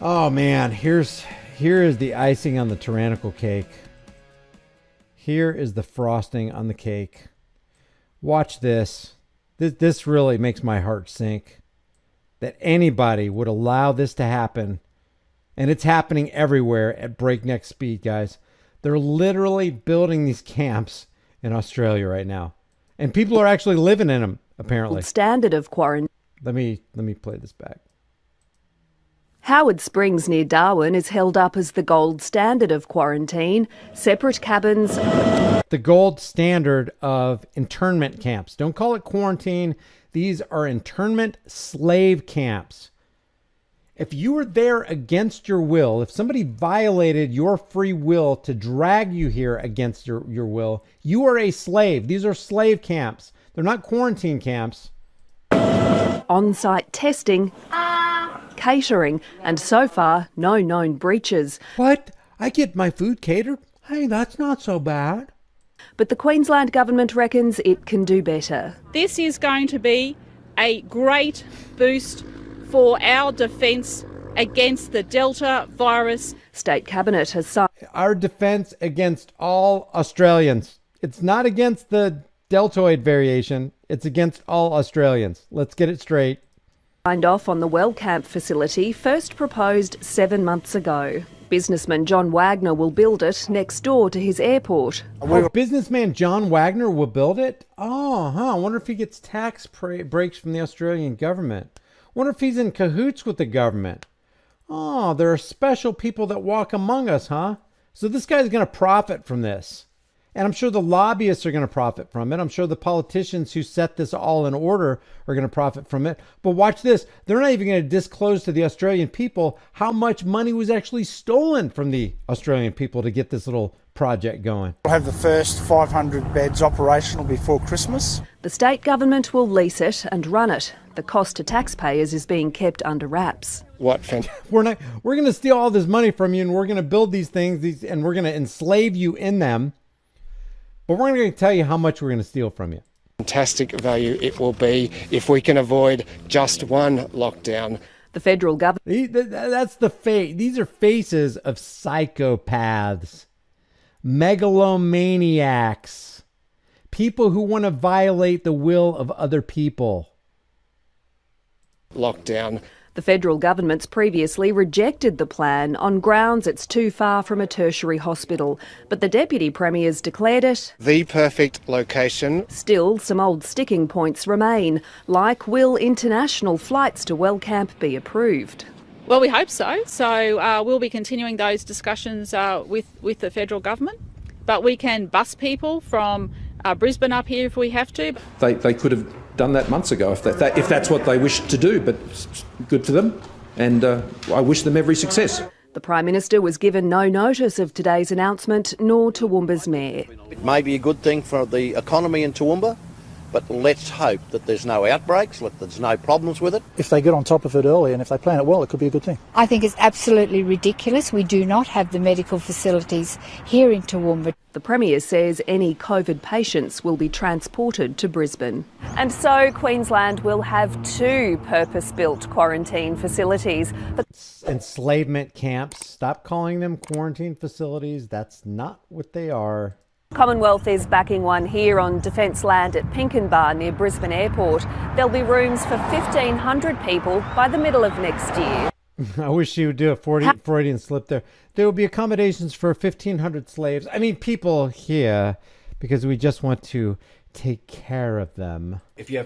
Oh man, here is the icing on the tyrannical cake. Here is the frosting on the cake. Watch this. This really makes my heart sink. That anybody would allow this to happen. And it's happening everywhere at breakneck speed, guys. They're literally building these camps in Australia right now. And people are actually living in them, apparently. Standard of quarantine. Let me play this back. Howard Springs near Darwin is held up as the gold standard of quarantine. Separate cabins. The gold standard of internment camps. Don't call it quarantine. These are internment slave camps. If you were there against your will, if somebody violated your free will to drag you here against your will, you are a slave. These are slave camps. They're not quarantine camps. On-site testing, catering, and so far, no known breaches. What? I get my food catered? Hey, that's not so bad. But the Queensland government reckons it can do better. This is going to be a great boost for our defence against the Delta virus. State Cabinet has signed our defence against all Australians. It's not against the deltoid variation. It's against all Australians. Let's get it straight. Signed off on the Wellcamp facility, first proposed 7 months ago. Businessman John Wagner will build it next door to his airport. Oh, businessman John Wagner will build it? I wonder if he gets tax breaks from the Australian government. Wonder if he's in cahoots with the government. Oh, there are special people that walk among us, huh? So this guy's going to profit from this. And I'm sure the lobbyists are going to profit from it. I'm sure the politicians who set this all in order are going to profit from it. But watch this. They're not even going to disclose to the Australian people how much money was actually stolen from the Australian people to get this little project going. We'll have the first 500 beds operational before Christmas. The state government will lease it and run it. The cost to taxpayers is being kept under wraps. We're going to steal all this money from you, and we're going to build these things, and we're going to enslave you in them. But we're going to tell you how much we're going to steal from you. Fantastic value it will be if we can avoid just one lockdown. The federal government... That's the face. These are faces of psychopaths, megalomaniacs, people who want to violate the will of other people. Lockdown. The federal government's previously rejected the plan on grounds it's too far from a tertiary hospital, but the Deputy Premier's declared it the perfect location. Still, some old sticking points remain, like will international flights to Wellcamp be approved? Well, we hope so. So we'll be continuing those discussions with the federal government. But we can bus people from Brisbane up here if we have to. They could have done that months ago if that's what they wish to do, but good for them, and I wish them every success. The Prime Minister was given no notice of today's announcement, nor Toowoomba's mayor. It may be a good thing for the economy in Toowoomba, but let's hope that there's no outbreaks, that there's no problems with it. If they get on top of it early and if they plan it well, it could be a good thing. I think it's absolutely ridiculous. We do not have the medical facilities here in Toowoomba. The Premier says any COVID patients will be transported to Brisbane. And so Queensland will have 2 purpose-built quarantine facilities. Enslavement camps. Stop calling them quarantine facilities. That's not what they are. Commonwealth is backing one here on defence land at Pinkenbar near Brisbane Airport. There'll be rooms for 1,500 people by the middle of next year. I wish you would do a Freudian slip there. There will be accommodations for 1,500 slaves. I mean, people here, because we just want to take care of them. If you have